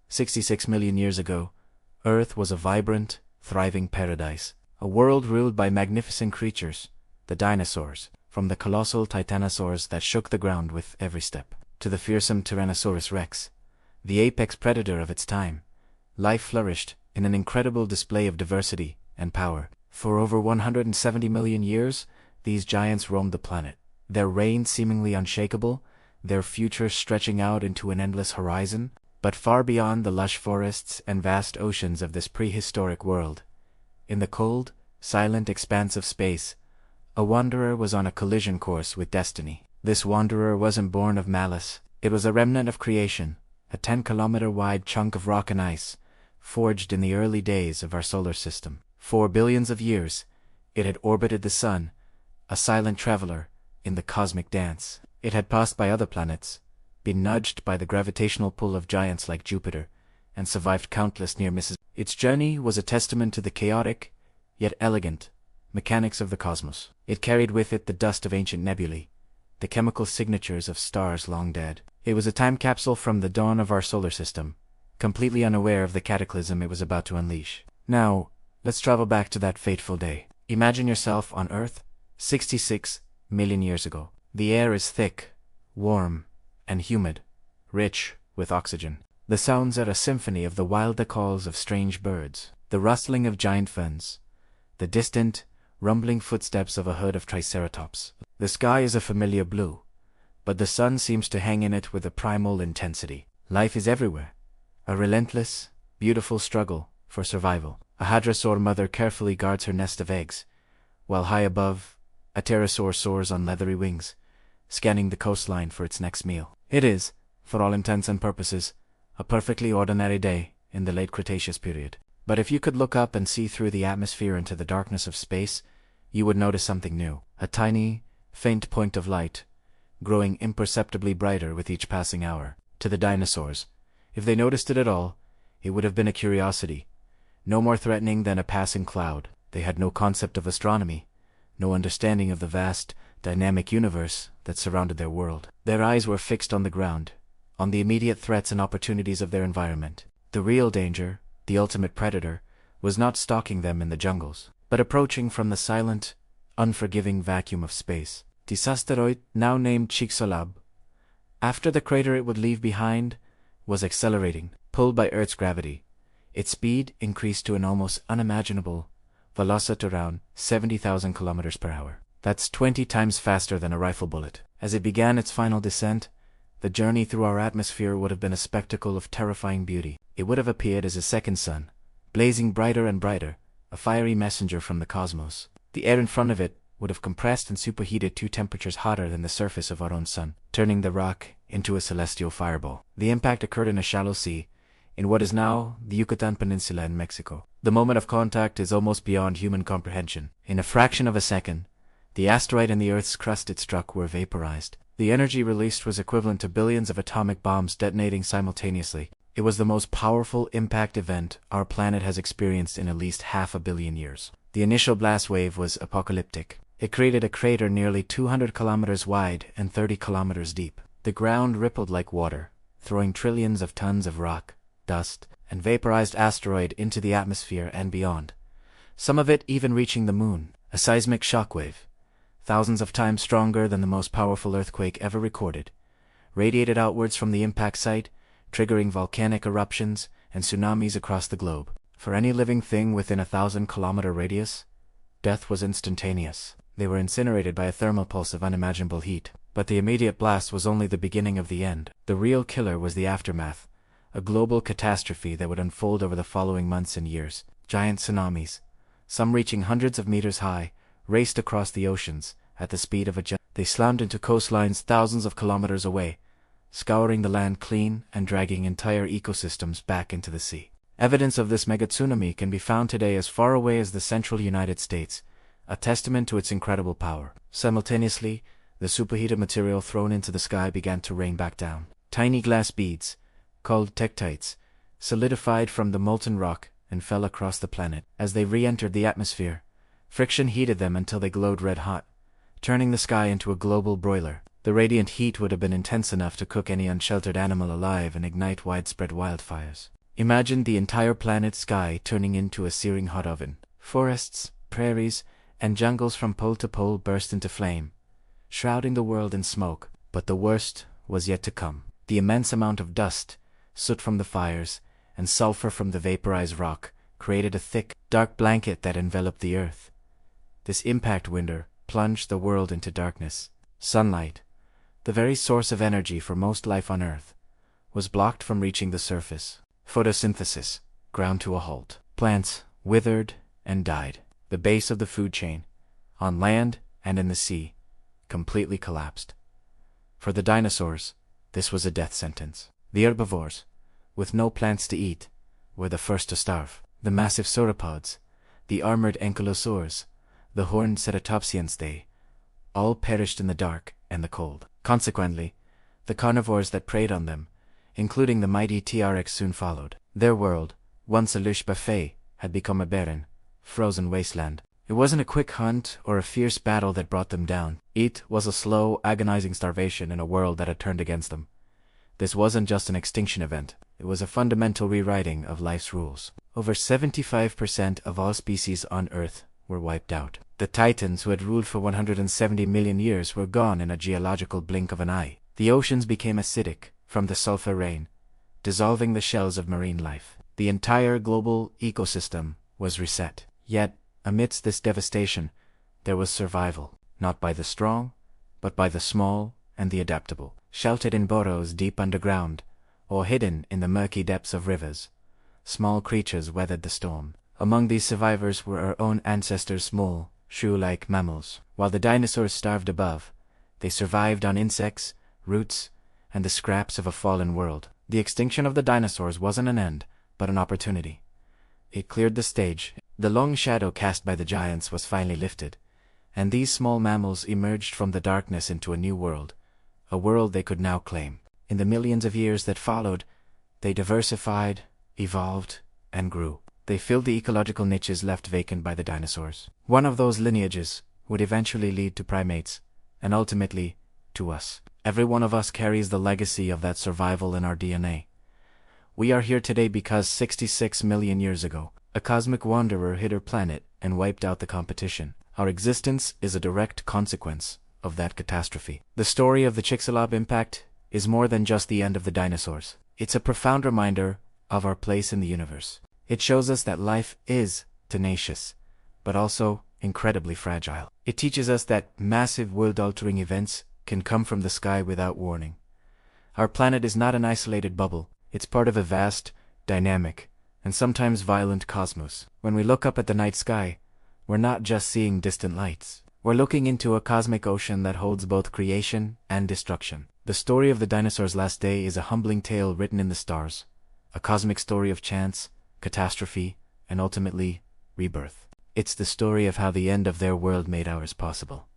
66 million years ago, Earth was a vibrant, thriving paradise. A world ruled by magnificent creatures, the dinosaurs, from the colossal titanosaurs that shook the ground with every step, to the fearsome Tyrannosaurus rex, the apex predator of its time. Life flourished in an incredible display of diversity and power. For over 170 million years, these giants roamed the planet, their reign seemingly unshakable, their future stretching out into an endless horizon. But far beyond the lush forests and vast oceans of this prehistoric world, in the cold, silent expanse of space, a wanderer was on a collision course with destiny. This wanderer wasn't born of malice. It was a remnant of creation, a 10-kilometer-wide chunk of rock and ice, forged in the early days of our solar system. For billions of years, it had orbited the sun, a silent traveler in the cosmic dance. It had passed by other planets, been nudged by the gravitational pull of giants like Jupiter, and survived countless near misses. Its journey was a testament to the chaotic, yet elegant, mechanics of the cosmos. It carried with it the dust of ancient nebulae, the chemical signatures of stars long dead. It was a time capsule from the dawn of our solar system, completely unaware of the cataclysm it was about to unleash. Now, let's travel back to that fateful day. Imagine yourself on Earth, 66 million years ago. The air is thick, warm, and humid, rich with oxygen. The sounds are a symphony of the wilder calls of strange birds, the rustling of giant ferns, the distant, rumbling footsteps of a herd of triceratops. The sky is a familiar blue, but the sun seems to hang in it with a primal intensity. Life is everywhere, a relentless, beautiful struggle for survival. A hadrosaur mother carefully guards her nest of eggs, while high above, a pterosaur soars on leathery wings, scanning the coastline for its next meal. It is, for all intents and purposes, a perfectly ordinary day in the late Cretaceous period. But if you could look up and see through the atmosphere into the darkness of space, you would notice something new. A tiny, faint point of light, growing imperceptibly brighter with each passing hour. To the dinosaurs, if they noticed it at all, it would have been a curiosity, no more threatening than a passing cloud. They had no concept of astronomy, no understanding of the vast, dynamic universe that surrounded their world. Their eyes were fixed on the ground, on the immediate threats and opportunities of their environment. The real danger, the ultimate predator, was not stalking them in the jungles, but approaching from the silent, unforgiving vacuum of space. This asteroid, now named Chicxulub, after the crater it would leave behind, was accelerating, pulled by Earth's gravity. Its speed increased to an almost unimaginable velocity around 70,000 kilometers per hour. That's 20 times faster than a rifle bullet. As it began its final descent, the journey through our atmosphere would have been a spectacle of terrifying beauty. It would have appeared as a second sun, blazing brighter and brighter, a fiery messenger from the cosmos. The air in front of it would have compressed and superheated to temperatures hotter than the surface of our own sun, turning the rock into a celestial fireball. The impact occurred in a shallow sea, in what is now the Yucatan Peninsula in Mexico. The moment of contact is almost beyond human comprehension. In a fraction of a second, the asteroid and the Earth's crust it struck were vaporized. The energy released was equivalent to billions of atomic bombs detonating simultaneously. It was the most powerful impact event our planet has experienced in at least 500 million years. The initial blast wave was apocalyptic. It created a crater nearly 200 kilometers wide and 30 kilometers deep. The ground rippled like water, throwing trillions of tons of rock, dust, and vaporized asteroid into the atmosphere and beyond, some of it even reaching the moon. A seismic shockwave, thousands of times stronger than the most powerful earthquake ever recorded, radiated outwards from the impact site, triggering volcanic eruptions and tsunamis across the globe. For any living thing within a 1,000-kilometer radius, death was instantaneous. They were incinerated by a thermal pulse of unimaginable heat. But the immediate blast was only the beginning of the end. The real killer was the aftermath, a global catastrophe that would unfold over the following months and years. Giant tsunamis, some reaching hundreds of meters high, raced across the oceans at the speed of a jet. They slammed into coastlines thousands of kilometers away, scouring the land clean and dragging entire ecosystems back into the sea. Evidence of this mega tsunami can be found today as far away as the central United States, a testament to its incredible power. Simultaneously, the superheated material thrown into the sky began to rain back down. Tiny glass beads, called tektites, solidified from the molten rock and fell across the planet. As they re-entered the atmosphere, friction heated them until they glowed red hot, turning the sky into a global broiler. The radiant heat would have been intense enough to cook any unsheltered animal alive and ignite widespread wildfires. Imagine the entire planet's sky turning into a searing hot oven. Forests, prairies, and jungles from pole to pole burst into flame, shrouding the world in smoke. But the worst was yet to come. The immense amount of dust, soot from the fires, and sulfur from the vaporized rock created a thick, dark blanket that enveloped the Earth. This impact winter plunged the world into darkness. Sunlight, the very source of energy for most life on Earth, was blocked from reaching the surface. Photosynthesis ground to a halt. Plants withered and died. The base of the food chain, on land and in the sea, completely collapsed. For the dinosaurs, this was a death sentence. The herbivores, with no plants to eat, were the first to starve. The massive sauropods, the armored ankylosaurs, the horned ceratopsians, all perished in the dark and the cold. Consequently, the carnivores that preyed on them, including the mighty T-Rex, soon followed. Their world, once a lush buffet, had become a barren, frozen wasteland. It wasn't a quick hunt or a fierce battle that brought them down. It was a slow, agonizing starvation in a world that had turned against them. This wasn't just an extinction event. It was a fundamental rewriting of life's rules. Over 75% of all species on Earth were wiped out. The titans who had ruled for 170 million years were gone in a geological blink of an eye. The oceans became acidic from the sulfur rain, dissolving the shells of marine life. The entire global ecosystem was reset. Yet, amidst this devastation, there was survival, not by the strong, but by the small and the adaptable. Sheltered in burrows deep underground, or hidden in the murky depths of rivers, small creatures weathered the storm. Among these survivors were our own ancestors, small, shrew-like mammals. While the dinosaurs starved above, they survived on insects, roots, and the scraps of a fallen world. The extinction of the dinosaurs wasn't an end, but an opportunity. It cleared the stage. The long shadow cast by the giants was finally lifted, and these small mammals emerged from the darkness into a new world, a world they could now claim. In the millions of years that followed, they diversified, evolved, and grew. They filled the ecological niches left vacant by the dinosaurs. One of those lineages would eventually lead to primates, and ultimately, to us. Every one of us carries the legacy of that survival in our DNA. We are here today because 66 million years ago, a cosmic wanderer hit our planet and wiped out the competition. Our existence is a direct consequence of that catastrophe. The story of the Chicxulub impact is more than just the end of the dinosaurs. It's a profound reminder of our place in the universe. It shows us that life is tenacious, but also incredibly fragile. It teaches us that massive world-altering events can come from the sky without warning. Our planet is not an isolated bubble. It's part of a vast, dynamic, and sometimes violent cosmos. When we look up at the night sky, we're not just seeing distant lights. We're looking into a cosmic ocean that holds both creation and destruction. The story of the dinosaurs' last day is a humbling tale written in the stars, a cosmic story of chance, catastrophe, and ultimately, rebirth. It's the story of how the end of their world made ours possible.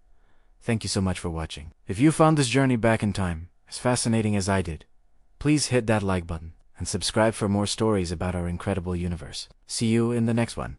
Thank you so much for watching. If you found this journey back in time as fascinating as I did, please hit that like button and subscribe for more stories about our incredible universe. See you in the next one.